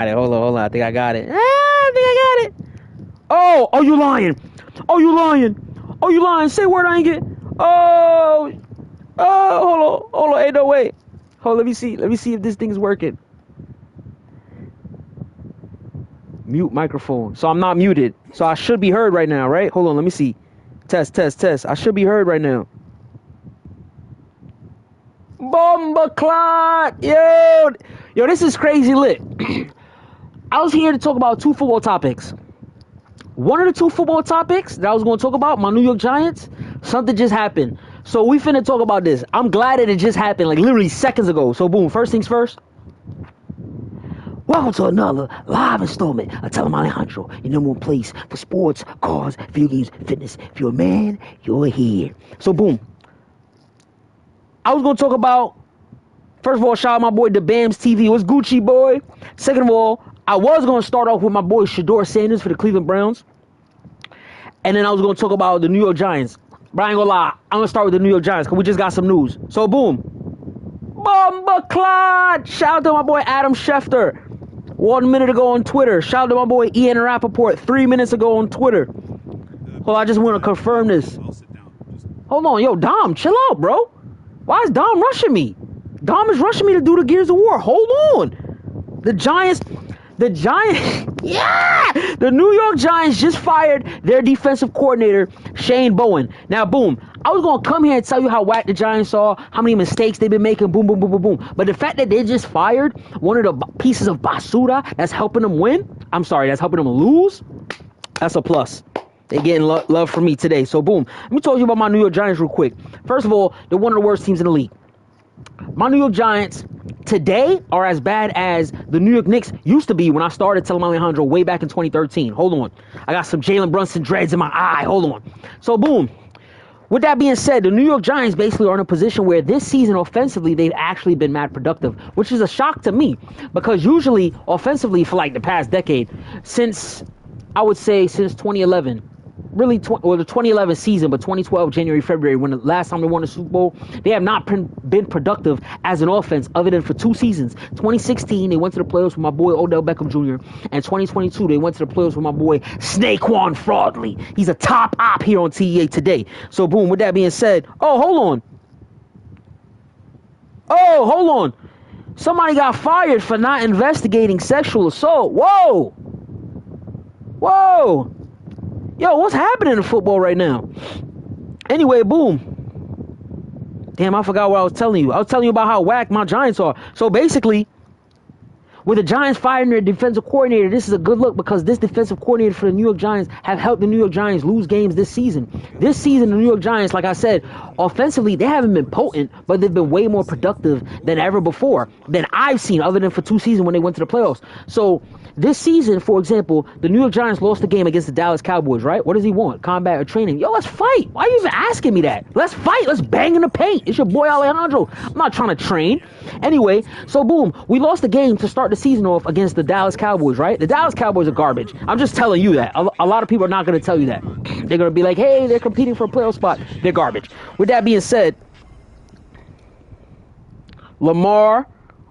Hold on. I think I got it. I think I got it. Oh, you lying? Oh, you lying? Oh, you lying? Say word I ain't get. Oh, hold on. Ain't no way. Hold, let me see. Let me see if this thing's working. Mute microphone. So I'm not muted. So I should be heard right now, right? Hold on. Let me see. Test. I should be heard right now. Bomba clot! Yo, this is crazy lit. I was here to talk about two football topics. One of the two football topics that I was going to talk about, my New York Giants, something just happened. So we finna talk about this. I'm glad that it just happened, like literally seconds ago. So boom, first things first. Welcome to another live installment of TellEmAlejandro, your number one place for sports, cars, video games, fitness. If you're a man, you're here. So boom. I was going to talk about, first of all, shout out my boy the Bams TV. What's Gucci, boy? Second of all, I was going to start off with my boy Shedeur Sanders for the Cleveland Browns. And then I was going to talk about the New York Giants. But I ain't going to lie, I'm going to start with the New York Giants because we just got some news. So boom. Bomba clot! Shout out to my boy Adam Schefter. 1 minute ago on Twitter. Shout out to my boy Ian Rappaport 3 minutes ago on Twitter. Hold on, I just want to confirm this. Hold on, yo, Dom, chill out, bro. Why is Dom rushing me? Dom is rushing me to do the Gears of War. Hold on. The Giants, yeah! The New York Giants just fired their defensive coordinator, Shane Bowen. Now, boom. I was going to come here and tell you how whack the Giants are, how many mistakes they've been making, boom, boom, boom, boom, boom. But the fact that they just fired one of the pieces of basura that's helping them win, that's helping them lose, that's a plus. They're getting love from me today. So, boom. Let me talk to you about my New York Giants real quick. First of all, they're one of the worst teams in the league. My New York Giants today are as bad as the New York Knicks used to be when I started TellEmAlejandro way back in 2013. Hold on. I got some Jalen Brunson dreads in my eye. Hold on. So, boom. With that being said, the New York Giants basically are in a position where this season offensively, they've actually been mad productive, which is a shock to me because usually offensively for like the past decade, since 2011, really, the 2011 season, but 2012, January, February, when the last time they won the Super Bowl, they have not been productive as an offense other than for 2 seasons. 2016, they went to the playoffs with my boy Odell Beckham Jr., and 2022, they went to the playoffs with my boy Snaquan Fraudley. He's a top op here on TEA today. So, boom, with that being said, hold on. Somebody got fired for not investigating sexual assault. Whoa. Yo, what's happening in football right now? Anyway, boom. Damn, I forgot what I was telling you. I was telling you about how whack my Giants are. So basically, with the Giants firing their defensive coordinator, this is a good look because this defensive coordinator for the New York Giants have helped the New York Giants lose games this season. This season, the New York Giants, like I said, offensively, they haven't been potent, but they've been way more productive than ever before, than I've seen, other than for 2 seasons when they went to the playoffs. So this season, for example, the New York Giants lost the game against the Dallas Cowboys, right? What does he want? Combat or training? Yo, let's fight. Why are you even asking me that? Let's fight. Let's bang in the paint. It's your boy Alejandro. I'm not trying to train. Anyway, so boom, we lost the game to start the season off against the Dallas Cowboys, right? The Dallas Cowboys are garbage. I'm just telling you that. A lot of people are not going to tell you that. They're going to be like, hey, they're competing for a playoff spot. They're garbage. With that being said, Lamar.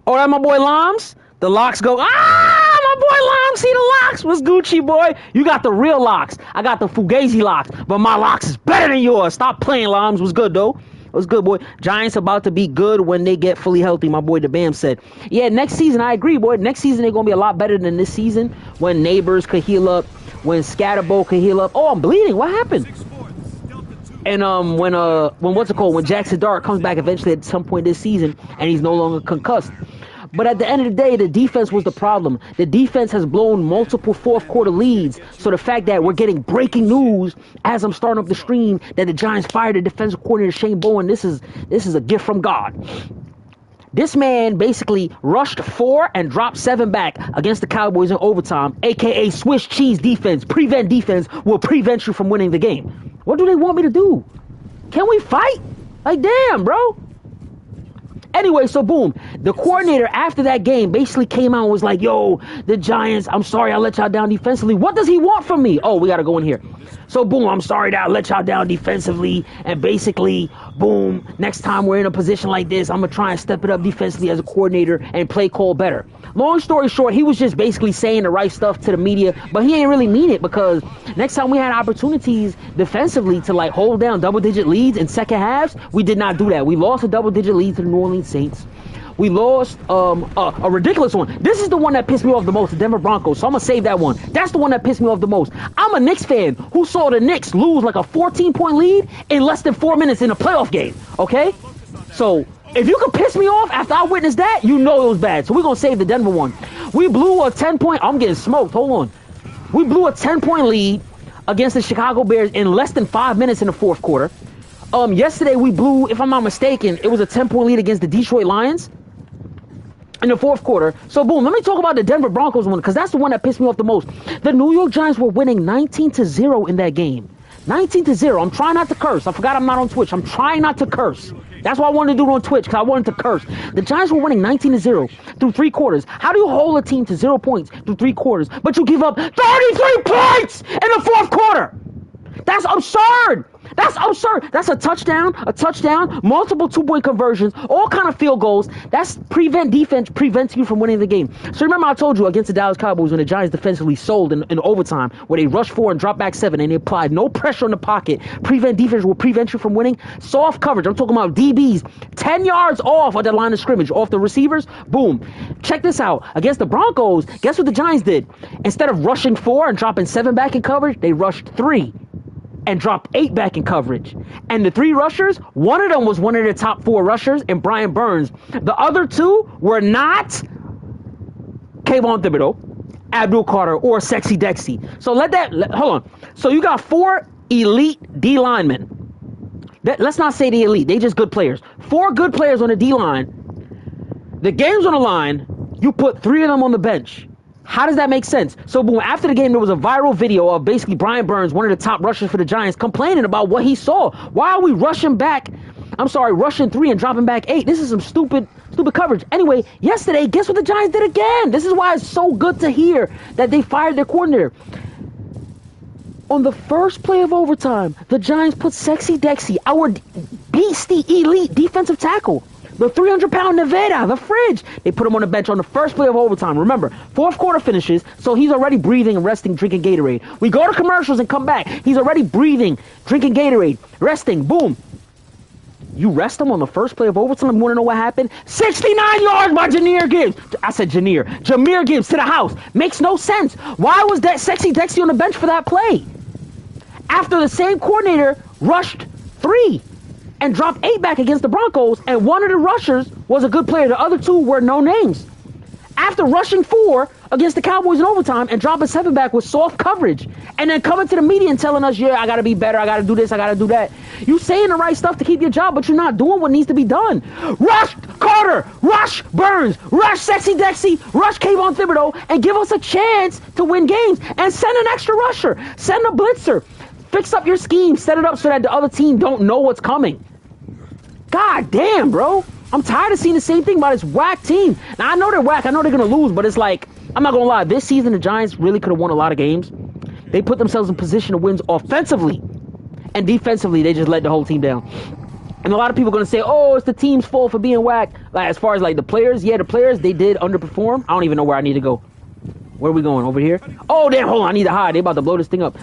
Oh, that my boy Lams? The locks go, my boy Lams, see the locks? What's Gucci, boy? You got the real locks. I got the Fugazi locks, but my locks is better than yours. Stop playing, Lams. What's good, though? What's good, boy? Giants about to be good when they get fully healthy, my boy the Bam said. Yeah, next season, I agree, boy. Next season, they're going to be a lot better than this season when Neighbors could heal up, when Scatterbo could heal up. Oh, I'm bleeding. What happened? And when Jackson Dart comes back eventually at some point this season and he's no longer concussed. But at the end of the day, the defense was the problem. The defense has blown multiple fourth quarter leads. So the fact that we're getting breaking news as I'm starting up the stream that the Giants fired the defensive coordinator Shane Bowen, this is a gift from God. This man basically rushed 4 and dropped 7 back against the Cowboys in overtime, a.k.a. Swiss cheese defense. Prevent defense will prevent you from winning the game. What do they want me to do? Can we fight? Like, damn, bro. Anyway, so boom, the coordinator after that game basically came out and was like, yo, the Giants, I'm sorry I let y'all down defensively. What does he want from me? Oh, we got to go in here. So boom, I'm sorry that I let y'all down defensively. And basically, boom, next time we're in a position like this, I'm going to try and step it up defensively as a coordinator and play call better. Long story short, he was just basically saying the right stuff to the media, but he ain't really mean it, because next time we had opportunities defensively to like hold down double-digit leads in second halves, we did not do that. We lost a double-digit lead to the New Orleans Saints. We lost a ridiculous one. This is the one that pissed me off the most, the Denver Broncos. So I'm going to save that one. That's the one that pissed me off the most. I'm a Knicks fan who saw the Knicks lose like a 14-point lead in less than 4 minutes in a playoff game, okay? So if you could piss me off after I witnessed that, you know it was bad. So we're going to save the Denver one. We blew a 10-point... I'm getting smoked. Hold on. We blew a 10-point lead against the Chicago Bears in less than 5 minutes in the fourth quarter. Yesterday we blew, if I'm not mistaken, it was a 10-point lead against the Detroit Lions in the fourth quarter. So boom, let me talk about the Denver Broncos one, because that's the one that pissed me off the most. The New York Giants were winning 19-0 in that game. 19-0. I'm trying not to curse. I forgot I'm not on Twitch. I'm trying not to curse. That's why I wanted to do it on Twitch, because I wanted to curse. The Giants were winning 19-0 through 3 quarters. How do you hold a team to 0 points through 3 quarters, but you give up 33 points in the fourth quarter? That's absurd. That's absurd. That's a touchdown, multiple 2-point conversions, all kind of field goals. That's defense prevents you from winning the game. So remember I told you against the Dallas Cowboys when the Giants defensively sold in overtime, where they rushed 4 and dropped back 7 and they applied no pressure in the pocket. Defense will prevent you from winning. Soft coverage. I'm talking about DBs 10 yards off of the line of scrimmage, off the receivers. Boom. Check this out. Against the Broncos, guess what the Giants did? Instead of rushing 4 and dropping 7 back in coverage, they rushed 3 and dropped 8 back in coverage. And the 3 rushers, one of them was one of their top 4 rushers, and Brian Burns. The other 2 were not Kayvon Thibodeau, Abdul Carter, or Sexy Dexy. So hold on. So you got 4 elite D linemen. Let's not say the elite. They just good players. 4 good players on the D line. The game's on the line. You put 3 of them on the bench. How does that make sense? So boom, after the game, there was a viral video of basically Brian Burns, one of the top rushers for the Giants, complaining about what he saw. Why are we rushing 3 and dropping back 8? This is some stupid coverage. Anyway, yesterday, guess what the Giants did again? This is why it's so good to hear that they fired their coordinator. On the first play of overtime, the Giants put Sexy Dexy, our beastie elite defensive tackle, the 300-pound Nevada, the fridge. They put him on the bench on the first play of overtime. Remember, fourth quarter finishes, so he's already breathing and resting, drinking Gatorade. We go to commercials and come back. He's already breathing, drinking Gatorade, resting. Boom. You rest him on the first play of overtime. You want to know what happened? 69 yards by Jameer Gibbs. I said Jameer Gibbs to the house. Makes no sense. Why was that Sexy Dexy on the bench for that play? After the same coordinator rushed 3 and dropped 8 back against the Broncos, and one of the rushers was a good player. The other 2 were no names. After rushing 4 against the Cowboys in overtime and dropping 7 back with soft coverage, and then coming to the media and telling us, yeah, I got to be better, I got to do this, I got to do that. You saying the right stuff to keep your job, but you're not doing what needs to be done. Rush Carter, rush Burns, rush Sexy Dexy, rush Kayvon Thibodeau, and give us a chance to win games, and send an extra rusher, send a blitzer. Fix up your scheme, set it up so that the other team don't know what's coming. God damn, bro. I'm tired of seeing the same thing about this whack team. Now, I know they're whack. I know they're going to lose, but it's like, I'm not going to lie. This season, the Giants really could have won a lot of games. They put themselves in position to win offensively. And defensively, they just let the whole team down. And a lot of people are going to say, oh, it's the team's fault for being whack. Like, as far as like the players, yeah, the players, they did underperform. I don't even know where I need to go. Where are we going? Over here? Oh, damn, hold on. I need to hide. They about to blow this thing up.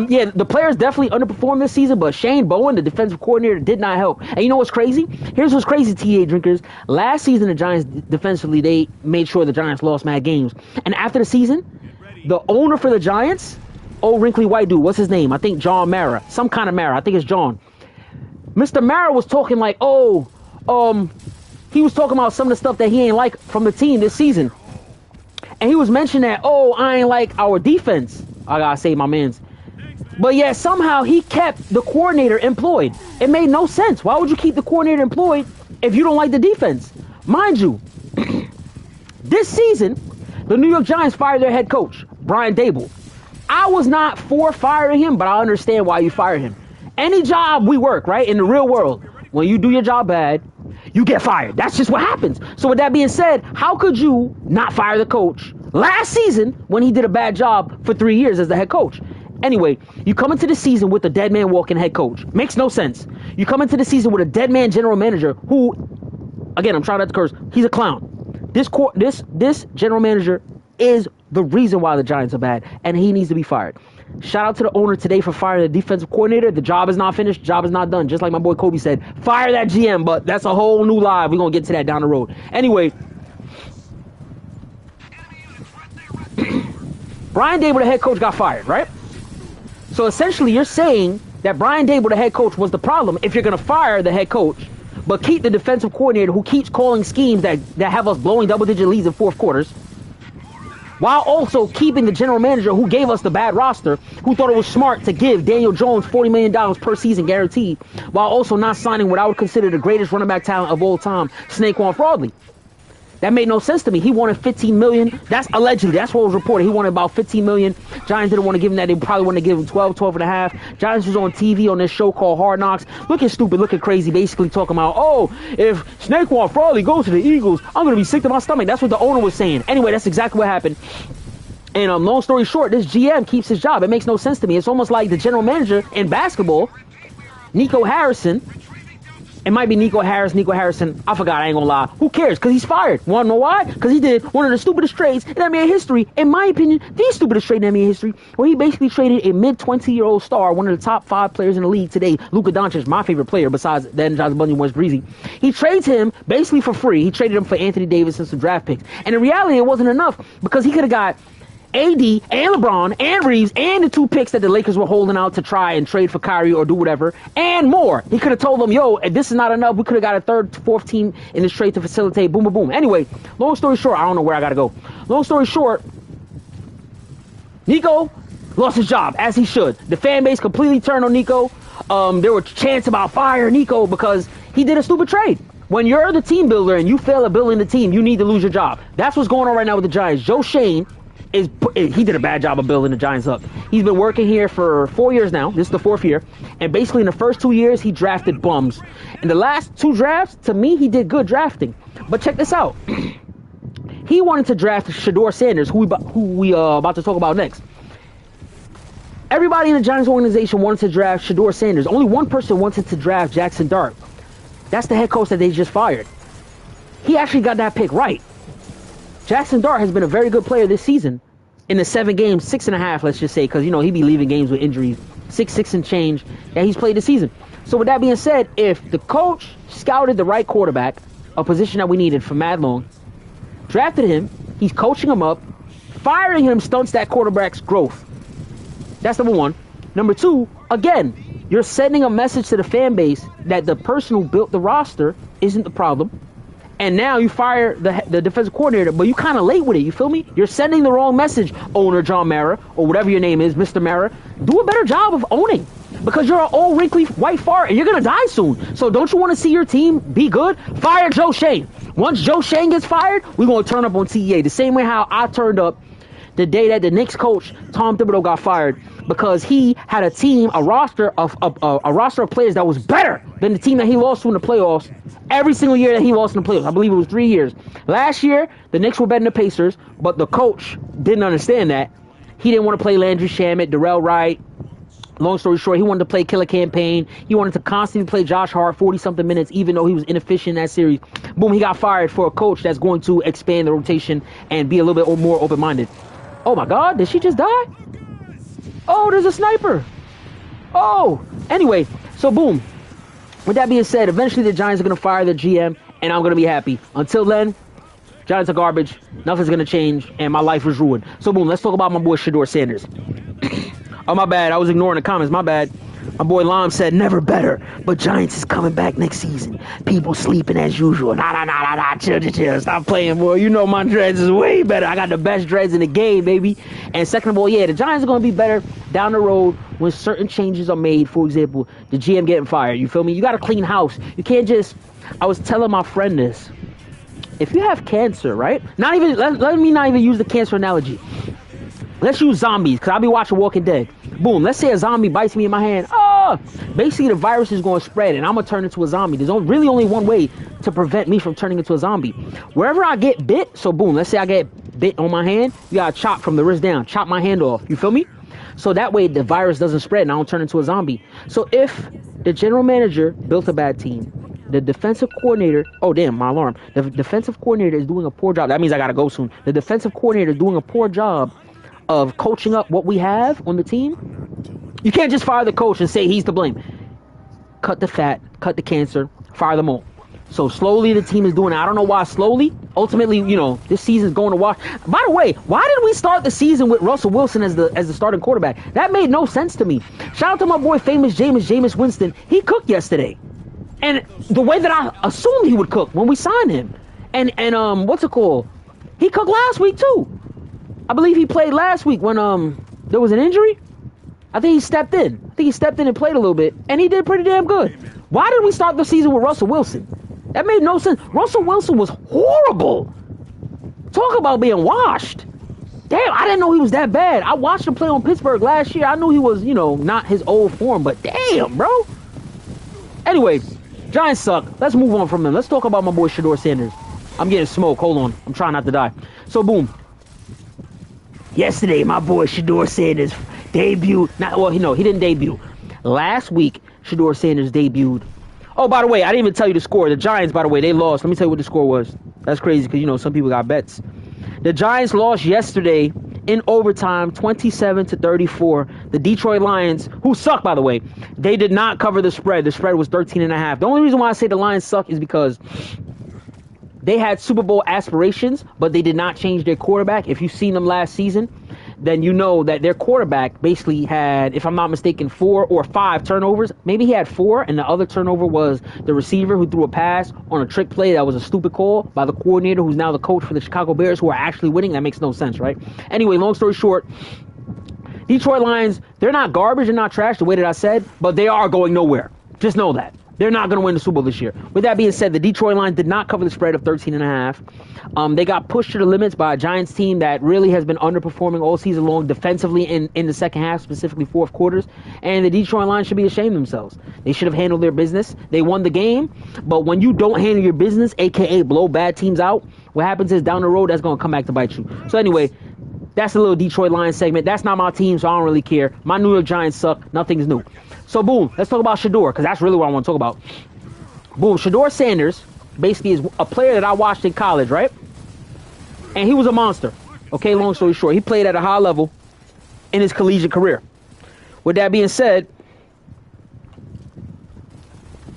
Yeah, the players definitely underperformed this season, but Shane Bowen, the defensive coordinator, did not help. And you know what's crazy? Here's what's crazy, TA drinkers. Last season, the Giants, defensively, they made sure the Giants lost mad games. And after the season, the owner for the Giants, old wrinkly white dude, what's his name? I think John Mara. Some kind of Mara. I think it's John. Mr. Mara was talking like, he was talking about some of the stuff that he ain't like from the team this season. And he was mentioning that, I ain't like our defense. I gotta say my mans. But yet somehow he kept the coordinator employed. It made no sense. Why would you keep the coordinator employed if you don't like the defense? Mind you, this season, the New York Giants fired their head coach, Brian Daboll. I was not for firing him, but I understand why you fired him. Any job we work, right, in the real world, when you do your job bad, you get fired. That's just what happens. So with that being said, how could you not fire the coach last season when he did a bad job for 3 years as the head coach? Anyway, you come into the season with a dead man walking head coach. Makes no sense. You come into the season with a dead man general manager who, again, I'm trying not to curse, he's a clown. This general manager is the reason why the Giants are bad, and he needs to be fired. Shout out to the owner today for firing the defensive coordinator. The job is not finished. The job is not done. Just like my boy Kobe said, fire that GM, but that's a whole new live. We're going to get to that down the road. Anyway, Brian Daboll, the head coach, got fired, right? So essentially, you're saying that Brian Daboll, the head coach, was the problem if you're going to fire the head coach, but keep the defensive coordinator who keeps calling schemes that have us blowing double-digit leads in fourth quarters, while also keeping the general manager who gave us the bad roster, who thought it was smart to give Daniel Jones $40 million per season guaranteed, while also not signing what I would consider the greatest running back talent of all time, Saquon Barkley. That made no sense to me. He wanted $15 million. That's allegedly. That's what was reported. He wanted about $15 million. Giants didn't want to give him that. They probably wanted to give him 12 and a half. Giants was on TV on this show called Hard Knocks, looking stupid, looking crazy, basically talking about, oh, if Saquon Barkley goes to the Eagles, I'm going to be sick to my stomach. That's what the owner was saying. Anyway, that's exactly what happened. And long story short, this GM keeps his job. It makes no sense to me. It's almost like the general manager in basketball, Nico Harrison. It might be Nico Harrison. I forgot, I ain't gonna lie. Who cares? Because he's fired. Wanna know why? Because he did one of the stupidest trades in NBA history. In my opinion, the stupidest trade in NBA history, where he basically traded a mid-20-year-old star, one of the top 5 players in the league today, Luka Doncic, my favorite player besides Dan Johnson, Bunny, West Breezy. He trades him basically for free. He traded him for Anthony Davis and some draft picks. And in reality, it wasn't enough because he could have got AD and LeBron and Reeves and the 2 picks that the Lakers were holding out to try and trade for Kyrie or do whatever and more. He could have told them, yo, if this is not enough, we could have got a 3rd, 4th team in this trade to facilitate boom, boom, boom. Anyway, long story short, I don't know where I got to go. Long story short, Nico lost his job, as he should. The fan base completely turned on Nico. There were chants about fire Nico because he did a stupid trade. When you're the team builder and you fail at building the team, you need to lose your job. That's what's going on right now with the Giants. Joe Shane, he did a bad job of building the Giants up. He's been working here for 4 years now. This is the 4th year. And basically in the first 2 years, he drafted bums. In the last 2 drafts, to me, he did good drafting. But check this out. He wanted to draft Shedeur Sanders, who we about to talk about next. Everybody in the Giants organization wanted to draft Shedeur Sanders. Only one person wanted to draft Jackson Dart. That's the head coach that they just fired. He actually got that pick right. Jackson Dart has been a very good player this season. In the 7 games, 6.5, let's just say, because, you know, he be leaving games with injuries. 6 and change that he's played this season. So with that being said, if the coach scouted the right quarterback, a position that we needed for mad long, drafted him, he's coaching him up, firing him stunts that quarterback's growth. That's number 1. Number 2, again, you're sending a message to the fan base that the person who built the roster isn't the problem. And now you fire the defensive coordinator, but you kind of late with it, you feel me? You're sending the wrong message, owner John Mara, or whatever your name is, Mr. Mara. Do a better job of owning, because you're an old wrinkly white fart and you're going to die soon. So don't you want to see your team be good? Fire Joe Shane. Once Joe Shane gets fired, we're going to turn up on TEA. The same way how I turned up the day that the Knicks coach, Tom Thibodeau, got fired, because he had a team, a roster of players that was better than the team that he lost to in the playoffs every single year that he lost in the playoffs. I believe it was 3 years. Last year, the Knicks were better than the Pacers, but the coach didn't understand that. He didn't want to play Landry Shamet, Darrell Wright. Long story short, he wanted to play Killer Campaign. He wanted to constantly play Josh Hart 40-something minutes, even though he was inefficient in that series. Boom, he got fired for a coach that's going to expand the rotation and be a little bit more open-minded. Oh, my God, did she just die? Oh, there's a sniper. Oh, anyway, so boom. With that being said, eventually the Giants are going to fire their GM, and I'm going to be happy. Until then, Giants are garbage. Nothing's going to change, and my life was ruined. So boom, let's talk about my boy Shedeur Sanders. Oh, my bad. I was ignoring the comments. My bad. My boy Lom said, never better, but Giants is coming back next season. People sleeping as usual. Nah, chill. Stop playing, boy. You know my dreads is way better. I got the best dreads in the game, baby. And second of all, yeah, the Giants are going to be better down the road when certain changes are made. For example, the GM getting fired. You feel me? You got to clean house. You can't just... I was telling my friend this. If you have cancer, right? Let me not even use the cancer analogy. Let's use zombies, because I'll be watching Walking Dead. Boom, let's say a zombie bites me in my hand. Oh, Basically, the virus is going to spread, and I'm going to turn into a zombie. There's really only one way to prevent me from turning into a zombie. Wherever I get bit, so boom, let's say I get bit on my hand, you got to chop from the wrist down, chop my hand off. You feel me? So that way the virus doesn't spread and I don't turn into a zombie. So if the general manager built a bad team, the defensive coordinator, oh damn, my alarm. The defensive coordinator is doing a poor job. That means I got to go soon. The defensive coordinator is doing a poor job of coaching up what we have on the team. You can't just fire the coach and say he's to blame. Cut the fat, cut the cancer, fire them all. So slowly the team is doing it. I don't know why slowly. Ultimately, you know, this season's going to wash. By the way, why did we start the season with Russell Wilson as the starting quarterback? That made no sense to me. Shout out to my boy famous Jameis Winston. He cooked yesterday. And the way that I assumed he would cook when we signed him. And what's it called? He cooked last week too. I believe he played last week when there was an injury. I think he stepped in. And played a little bit. And he did pretty damn good. Why did we start the season with Russell Wilson? That made no sense. Russell Wilson was horrible. Talk about being washed. Damn, I didn't know he was that bad. I watched him play on Pittsburgh last year. I knew he was, you know, not his old form, but damn, bro. Anyway, Giants suck. Let's move on from them. Let's talk about my boy Shedeur Sanders. I'm getting smoke. Hold on. I'm trying not to die. So, boom. Yesterday, my boy Shedeur Sanders debuted. He didn't debut. Last week, Shedeur Sanders debuted. Oh, by the way, I didn't even tell you the score. The Giants, by the way, they lost. Let me tell you what the score was. That's crazy because, you know, some people got bets. The Giants lost yesterday in overtime, 27-34. The Detroit Lions, who suck, by the way, they did not cover the spread. The spread was 13.5. The only reason why I say the Lions suck is because they had Super Bowl aspirations, but they did not change their quarterback. If you've seen them last season, then you know that their quarterback basically had, if I'm not mistaken, 4 or 5 turnovers. Maybe he had 4, and the other turnover was the receiver who threw a pass on a trick play that was a stupid call by the coordinator who's now the coach for the Chicago Bears, who are actually winning. That makes no sense, right? Anyway, long story short, Detroit Lions, they're not garbage, they're not trash the way that I said, but they are going nowhere. Just know that. They're not going to win the Super Bowl this year. With that being said, the Detroit Lions did not cover the spread of 13.5. They got pushed to the limits by a Giants team that really has been underperforming all season long defensively in the second half, specifically fourth quarters. And the Detroit Lions should be ashamed of themselves. They should have handled their business. They won the game. But when you don't handle your business, a.k.a. blow bad teams out, what happens is down the road, that's going to come back to bite you. So anyway, that's a little Detroit Lions segment. That's not my team, so I don't really care. My New York Giants suck. Nothing's new. So, boom, let's talk about Shedeur, because that's really what I want to talk about. Boom, Shedeur Sanders basically is a player that I watched in college, right? And he was a monster. Okay, long story short, he played at a high level in his collegiate career. With that being said,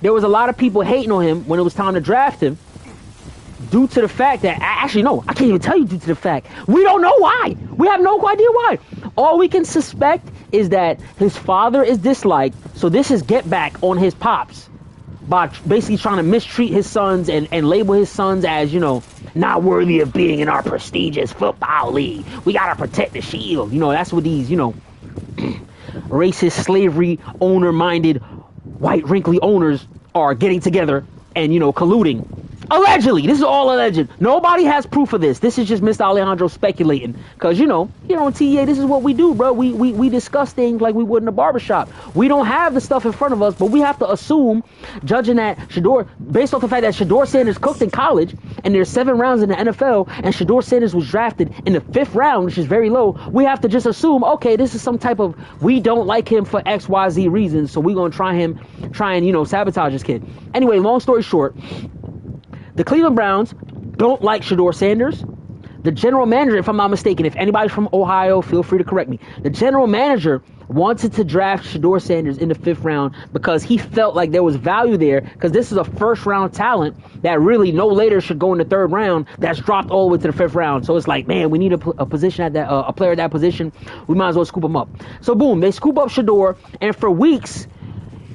there was a lot of people hating on him when it was time to draft him due to the fact that, actually, no, I can't even tell you due to the fact. We don't know why. We have no idea why. All we can suspect is that his father is disliked, so this is get back on his pops by basically trying to mistreat his sons and label his sons as, you know, not worthy of being in our prestigious football league. We gotta protect the shield. You know, that's what these, you know, racist, slavery, owner-minded, white, wrinkly owners are getting together and, you know, colluding. Allegedly. This is all alleged. Nobody has proof of this. This is just Mr. Alejandro speculating. Because, you know, here on TEA, this is what we do, bro. We discuss things like we would in a barbershop. We don't have the stuff in front of us, but we have to assume, judging that Shedeur, based off the fact that Shedeur Sanders cooked in college, and there's 7 rounds in the NFL, and Shedeur Sanders was drafted in the 5th round, which is very low, we have to just assume, okay, this is some type of, we don't like him for XYZ reasons, so we're going to try and, you know, sabotage this kid. Anyway, long story short, the Cleveland Browns don't like Shedeur Sanders. The general manager, if I'm not mistaken, if anybody's from Ohio, feel free to correct me. The general manager wanted to draft Shedeur Sanders in the 5th round because he felt like there was value there, because this is a first-round talent that really no later should go in the 3rd round that's dropped all the way to the 5th round. So it's like, man, we need a position at that, a player at that position. We might as well scoop him up. So boom, they scoop up Shedeur, and for weeks,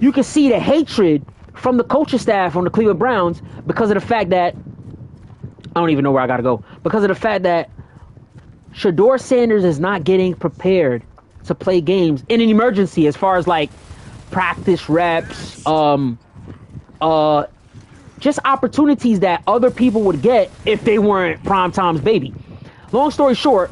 you can see the hatred from the coaching staff on the Cleveland Browns because of the fact that, I don't even know where I got to go, because of the fact that Shedeur Sanders is not getting prepared to play games in an emergency as far as like practice reps, just opportunities that other people would get if they weren't prime time's baby. Long story short,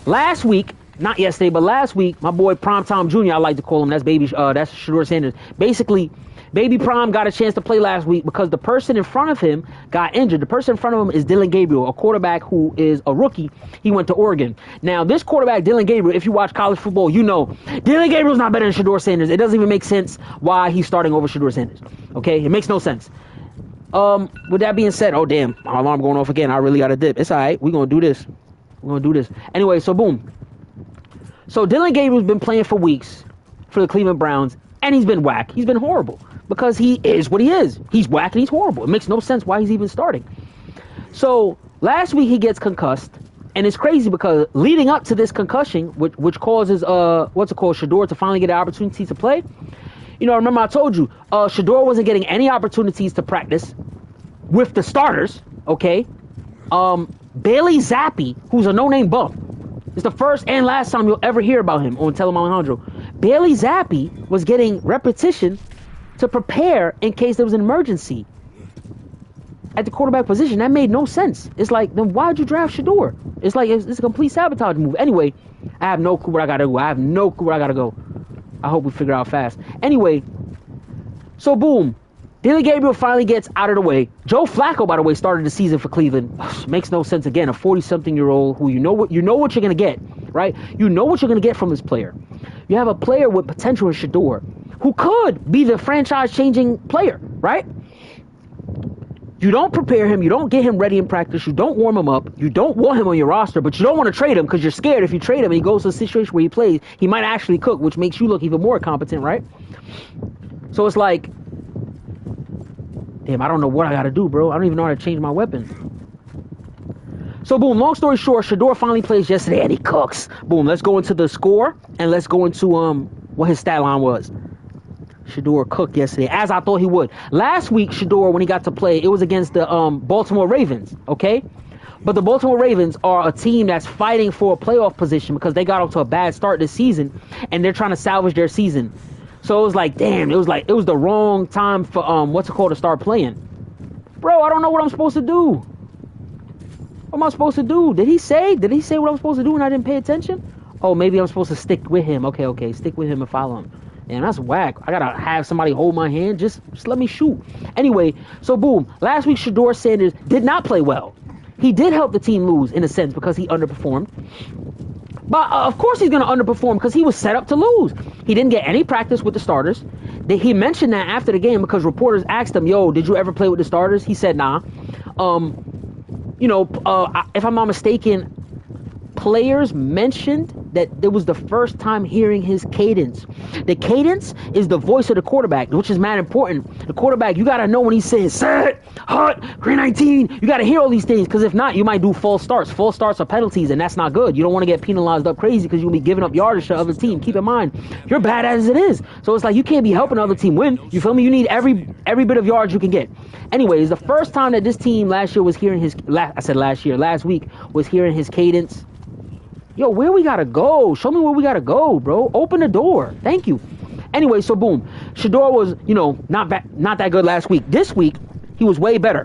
last week, not yesterday, but last week, my boy Prime Tom Jr., I like to call him, that's Shedeur Sanders. Basically, Baby Prime got a chance to play last week because the person in front of him got injured. The person in front of him is Dillon Gabriel, a quarterback who is a rookie. He went to Oregon. Now, this quarterback, Dillon Gabriel, if you watch college football, you know Dillon Gabriel's not better than Shedeur Sanders. It doesn't even make sense why he's starting over Shedeur Sanders. Okay? It makes no sense. With that being said, oh, damn, my alarm going off again. I really got to dip. It's all right. We're going to do this. Anyway, so boom. So Dillon Gabriel's been playing for weeks for the Cleveland Browns, and he's been whack. He's been horrible. Because he is what he is. He's whack and he's horrible. It makes no sense why he's even starting. So last week he gets concussed, and it's crazy because leading up to this concussion, which causes Shedeur to finally get an opportunity to play. You know, remember I told you, Shedeur wasn't getting any opportunities to practice with the starters. Okay, Bailey Zappi, who's a no-name bum, it's the first and last time you'll ever hear about him on TellEmAlejandro. Bailey Zappi was getting repetition to prepare in case there was an emergency at the quarterback position. That made no sense. It's like, then why'd you draft Shedeur? It's like, it's a complete sabotage move. Anyway, I have no clue where I gotta go. I hope we figure out fast. Anyway, so boom. Dillon Gabriel finally gets out of the way. Joe Flacco, by the way, started the season for Cleveland. Makes no sense. Again, a 40-something-year-old who you know what you're going to get, right? You know what you're going to get from this player. You have a player with potential in Shedeur who could be the franchise-changing player, right? You don't prepare him. You don't get him ready in practice. You don't warm him up. You don't want him on your roster, but you don't want to trade him because you're scared if you trade him and he goes to a situation where he plays, he might actually cook, which makes you look even more competent, right? So it's like, damn, I don't know what I got to do, bro. I don't even know how to change my weapon. So, boom, long story short, Shedeur finally plays yesterday and he cooks. Boom, let's go into the score and let's go into what his stat line was. Shedeur cooked yesterday, as I thought he would. Last week, Shedeur, when he got to play, it was against the Baltimore Ravens, okay? But the Baltimore Ravens are a team that's fighting for a playoff position because they got off to a bad start this season, and they're trying to salvage their season. So it was like, damn, it was the wrong time for, to start playing. Bro, I don't know what I'm supposed to do. What am I supposed to do? Did he say what I'm supposed to do and I didn't pay attention? Oh, maybe I'm supposed to stick with him. Okay, stick with him and follow him. Damn, that's whack. I gotta have somebody hold my hand. Just let me shoot. Anyway, so boom. Last week, Shedeur Sanders did not play well. He did help the team lose in a sense because he underperformed. But of course he's gonna underperform because he was set up to lose. He didn't get any practice with the starters. He mentioned that after the game because reporters asked him, "Yo, did you ever play with the starters?" He said, "Nah." If I'm not mistaken, players mentioned that it was the first time hearing his cadence. The cadence is the voice of the quarterback, which is mad important. The quarterback, you got to know when he's saying, set, hut, green 19. You got to hear all these things because if not, you might do false starts. False starts are penalties, and that's not good. You don't want to get penalized up crazy because you'll be giving up yardage to the other team. Keep in mind, you're bad as it is. So it's like you can't be helping the other team win. You feel me? You need every bit of yards you can get. Anyways, the first time that this team last week was hearing his cadence. Yo, where we gotta go? Show me where we gotta go, bro. Open the door. Thank you. Anyway, so boom. Shedeur was, not that good last week. This week, he was way better.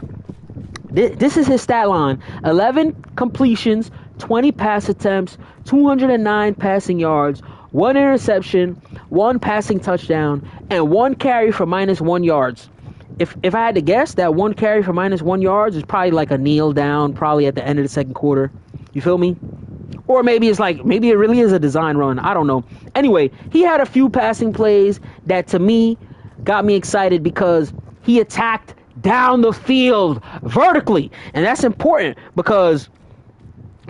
This is his stat line. 11 completions, 20 pass attempts, 209 passing yards, 1 interception, 1 passing touchdown, and 1 carry for -1 yards. If I had to guess, that 1 carry for -1 yards is probably like a kneel down, probably at the end of the second quarter. You feel me? Or maybe maybe it really is a design run. I don't know. Anyway, he had a few passing plays that to me got me excited because he attacked down the field vertically. And that's important because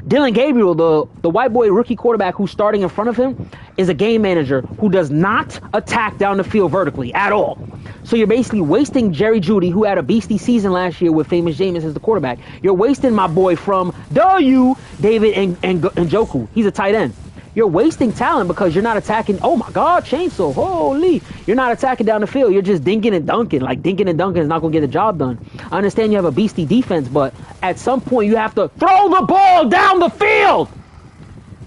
Dillon Gabriel, the white boy rookie quarterback who's starting in front of him, is a game manager who does not attack down the field vertically at all. So you're basically wasting Jerry Jeudy, who had a beastie season last year with Famous Jameis as the quarterback. You're wasting my boy from David Njoku. He's a tight end. You're wasting talent because you're not attacking. Oh my God, chainsaw, holy! You're not attacking down the field. You're just dinking and dunking. Like dinking and dunking is not gonna get the job done. I understand you have a beastie defense, but at some point you have to throw the ball down the field.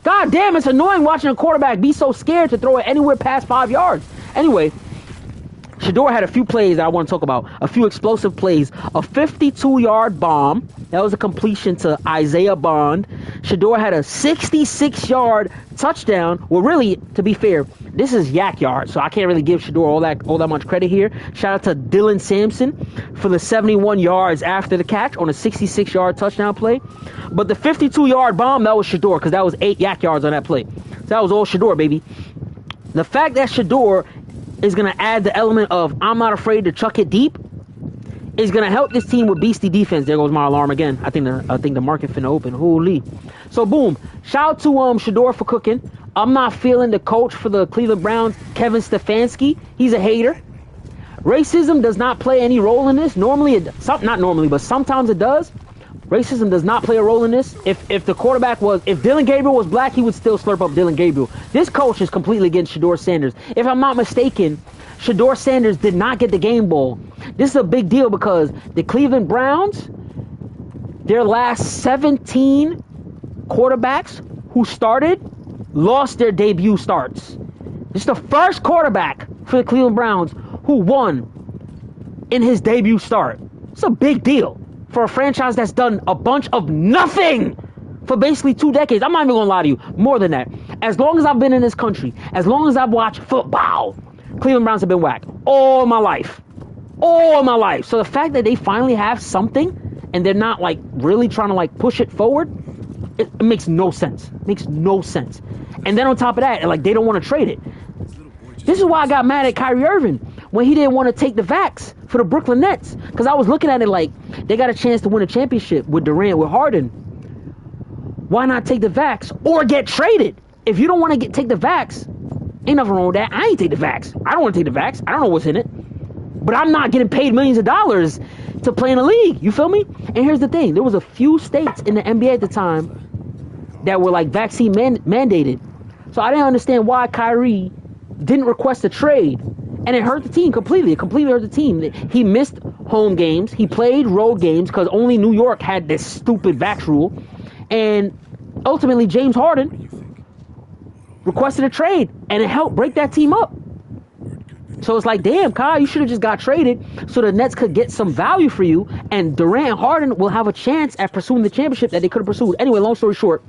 God damn, it's annoying watching a quarterback be so scared to throw it anywhere past 5 yards. Anyway, Shedeur had a few plays that I want to talk about. A few explosive plays. A 52-yard bomb. That was a completion to Isaiah Bond. Shedeur had a 66-yard touchdown. Well, really, to be fair, this is yak yard, so I can't really give Shedeur all that much credit here. Shout out to Dylan Sampson for the 71 yards after the catch on a 66-yard touchdown play. But the 52-yard bomb, that was Shedeur, because that was 8 yak yards on that play. So that was all Shedeur, baby. The fact that Shedeur is going to add the element of I'm not afraid to chuck it deep is going to help this team with beastie defense. There goes my alarm again. I think the market finna open. Holy. So boom. Shout out to Shedeur for cooking. I'm not feeling the coach for the Cleveland Browns, Kevin Stefanski. He's a hater. Racism does not play any role in this. Normally, not normally, but sometimes it does. Racism does not play a role in this. If Dylan Gabriel was black, he would still slurp up Dylan Gabriel. This coach is completely against Shedeur Sanders. If I'm not mistaken, Shedeur Sanders did not get the game ball. This is a big deal because the Cleveland Browns, their last 17 quarterbacks who started lost their debut starts. This is the first quarterback for the Cleveland Browns who won in his debut start. It's a big deal for a franchise that's done a bunch of nothing for basically 2 decades. I'm not even gonna lie to you, more than that. As long as I've been in this country, as long as I've watched football, Cleveland Browns have been whacked all my life. All my life. So the fact that they finally have something and they're not like really trying to like push it forward, it makes no sense. Makes no sense. And then on top of that, like they don't want to trade it. This is why I got mad at Kyrie Irving when he didn't want to take the vax for the Brooklyn Nets. Because I was looking at it like they got a chance to win a championship with Durant, with Harden. Why not take the vax or get traded? If you don't want to take the vax, ain't nothing wrong with that. I ain't take the vax. I don't want to take the vax. I don't know what's in it. But I'm not getting paid millions of dollars to play in the league. You feel me? And here's the thing. There was a few states in the NBA at the time that were like vaccine mandated. So I didn't understand why Kyrie didn't request a trade. And it hurt the team completely. It completely hurt the team. He missed home games. He played road games because only New York had this stupid vax rule. And ultimately, James Harden requested a trade. And it helped break that team up. So it's like, damn, Kyle, you should have just got traded so the Nets could get some value for you. And Durant and Harden will have a chance at pursuing the championship that they could have pursued. Anyway, long story short,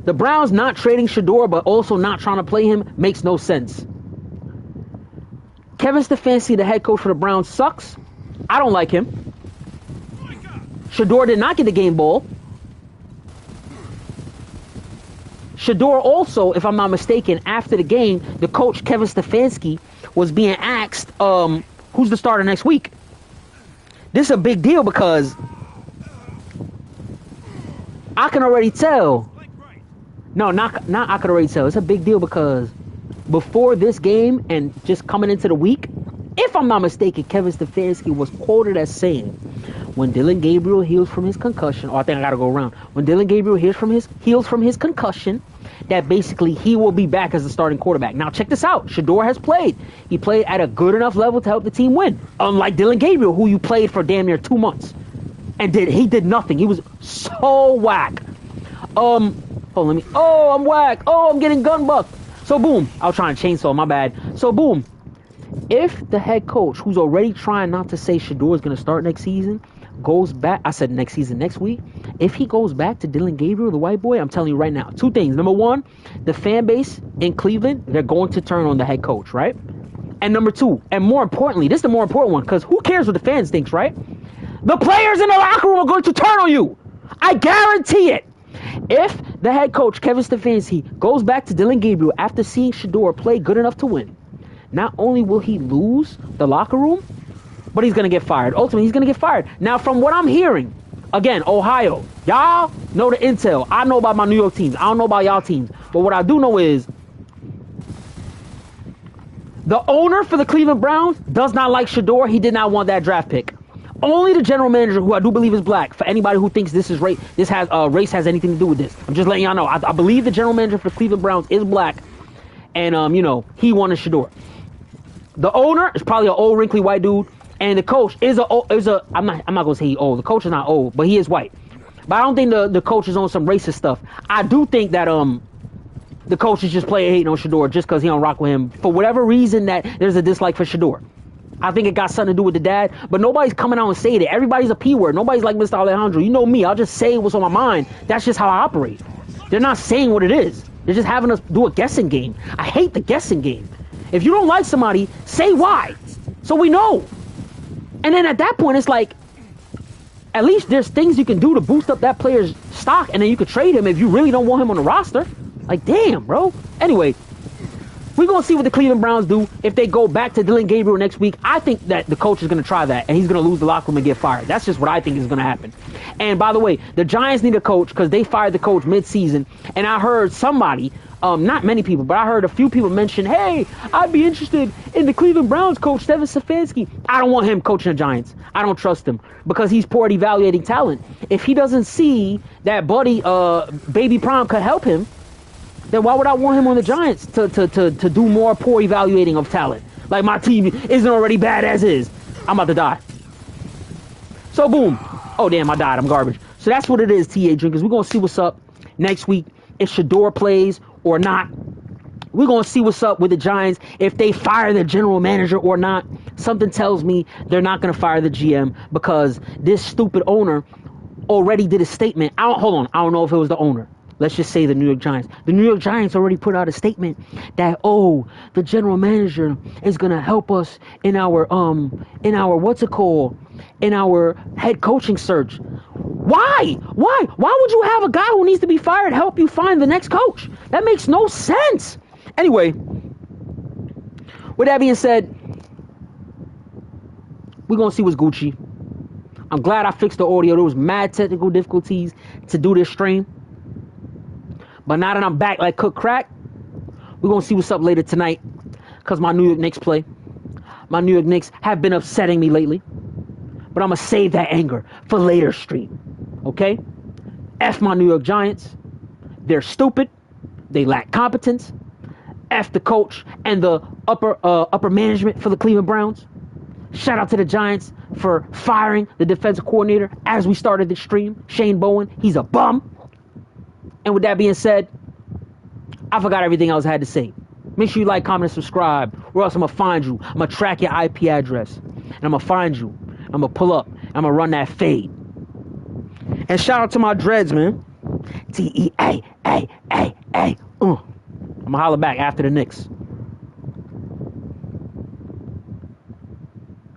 the Browns not trading Shedeur but also not trying to play him makes no sense. Kevin Stefanski, the head coach for the Browns, sucks. I don't like him. Shedeur did not get the game ball. Shedeur also, if I'm not mistaken, after the game, the coach, Kevin Stefanski, was being asked, who's the starter next week? This is a big deal because I can already tell. No, not I can already tell. It's a big deal because before this game and just coming into the week, if I'm not mistaken, Kevin Stefanski was quoted as saying, when Dylan Gabriel heals from his concussion, I think I got to go around. When Dylan Gabriel heals from his concussion, that basically he will be back as the starting quarterback. Now, check this out. Shedeur has played. He played at a good enough level to help the team win. Unlike Dylan Gabriel, who you played for damn near 2 months. And he did nothing. He was so whack. I'm whack. Oh, I'm getting gun bucked. So, boom. I was trying to chainsaw, my bad. So, boom. If the head coach, who's already trying not to say Shedeur is going to start next season, goes back, I said next season, next week, if he goes back to Dylan Gabriel, the white boy, I'm telling you right now, 2 things. Number 1, the fan base in Cleveland, they're going to turn on the head coach, right? And number 2, and more importantly, this is the more important one, because who cares what the fans think, right? The players in the locker room are going to turn on you. I guarantee it. If the head coach, Kevin Stefanski, goes back to Dylan Gabriel after seeing Shedeur play good enough to win, not only will he lose the locker room, but he's going to get fired. Ultimately, he's going to get fired. Now, from what I'm hearing, again, Ohio, y'all know the intel. I know about my New York teams. I don't know about y'all teams. But what I do know is the owner for the Cleveland Browns does not like Shedeur. He did not want that draft pick. Only the general manager, who I do believe is black, for anybody who thinks this is race has anything to do with this. I'm just letting y'all know. I believe the general manager for the Cleveland Browns is black. And, he wanted Shedeur. The owner is probably an old, wrinkly white dude. And the coach is I'm not gonna say he's old. The coach is not old, but he is white. But I don't think the coach is on some racist stuff. I do think that the coach is just player hating on Shedeur just because he don't rock with him. For whatever reason that there's a dislike for Shedeur. I think it got something to do with the dad, but nobody's coming out and saying it. Everybody's a P word. Nobody's like Mr. Alejandro. You know me. I'll just say what's on my mind. That's just how I operate. They're not saying what it is. They're just having us do a guessing game. I hate the guessing game. If you don't like somebody, say why, so we know. And then at that point, it's like, at least there's things you can do to boost up that player's stock, and then you could trade him if you really don't want him on the roster. Like, damn, bro. Anyway, we're going to see what the Cleveland Browns do if they go back to Dylan Gabriel next week. I think that the coach is going to try that, and he's going to lose the locker room and get fired. That's just what I think is going to happen. And by the way, the Giants need a coach because they fired the coach mid-season, and I heard somebody, not many people, but I heard a few people mention, hey, I'd be interested in the Cleveland Browns coach, Devin Stefanski. I don't want him coaching the Giants. I don't trust him because he's poor at evaluating talent. If he doesn't see that Buddy, Baby Prime could help him, then why would I want him on the Giants to do more poor evaluating of talent? Like, my team isn't already bad as is. I'm about to die. So, boom. Oh, damn, I died. I'm garbage. So that's what it is, TA drinkers. We're going to see what's up next week. If Shedeur plays or not. We're going to see what's up with the Giants. If they fire the general manager or not. Something tells me they're not going to fire the GM because this stupid owner already did a statement. Hold on. I don't know if it was the owner. Let's just say the New York Giants. The New York Giants already put out a statement that, the general manager is going to help us in our in our head coaching search. Why? Why would you have a guy who needs to be fired help you find the next coach? That makes no sense. Anyway, with that being said, we're going to see what's Gucci. I'm glad I fixed the audio. There was mad technical difficulties to do this stream. But now that I'm back like cook crack, we're going to see what's up later tonight. Because my New York Knicks play. My New York Knicks have been upsetting me lately. But I'm going to save that anger for later stream. Okay? F my New York Giants. They're stupid. They lack competence. F the coach and the upper management for the Cleveland Browns. Shout out to the Giants for firing the defensive coordinator as we started the stream. Shane Bowen. He's a bum. And with that being said, I forgot everything else I had to say. Make sure you like, comment, and subscribe, or else I'm going to find you. I'm going to track your IP address. And I'm going to find you. I'm going to pull up. I'm going to run that fade. And shout out to my dreads, man. TEAAAA. I'm going to holler back after the Knicks.